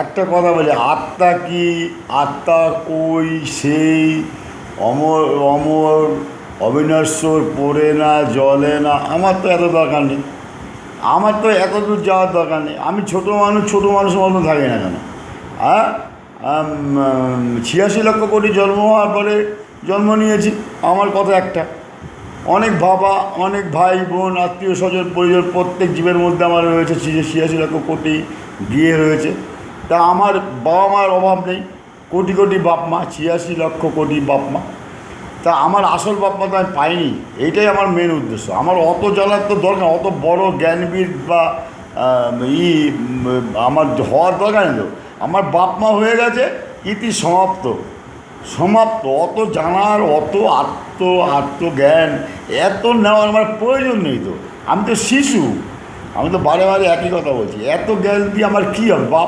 একটা কথা বলি, আত্মা কি, আত্মা কই, সেই অমর অমর অবিনশ্বর, পড়ে না, জ্বলে না। আমার তো এত দরকার নেই, আমার তো এত দূর যাওয়ার দরকার নেই। আমি ছোটো মানুষ, ছোটো মানুষের মতো থাকি না কেন? হ্যাঁ, 86 লক্ষ কোটি জন্ম হওয়ার পরে জন্ম নিয়েছি। আমার কথা একটা, অনেক বাবা, অনেক ভাই বোন, আত্মীয় স্বজন, পরিজন, প্রত্যেক জীবের মধ্যে আমার রয়েছে 86 লক্ষ কোটি বিয়ে রয়েছে। তা আমার বাবা মার অভাব নেই, কোটি কোটি বাপ মা, 86 লক্ষ কোটি বাপ মা। তা আমার আসল বাপ মা তো আমি পাইনি, এইটাই আমার মেন উদ্দেশ্য। আমার অত জানার তো দরকার, অত বড় জ্ঞানবিদ বা আমার হওয়ার দরকার নেই তো। আমার বাপ মা হয়ে গেছে, ইতি সমাপ্ত, সমাপ্ত। অত জানার, অত আত্মজ্ঞান, এত নেওয়ার আমার প্রয়োজন নেই তো। আমি তো শিশু, আমি তো বারে বারে একই কথা বলছি। এত জ্ঞান দিয়ে আমার কী হবে? বাপ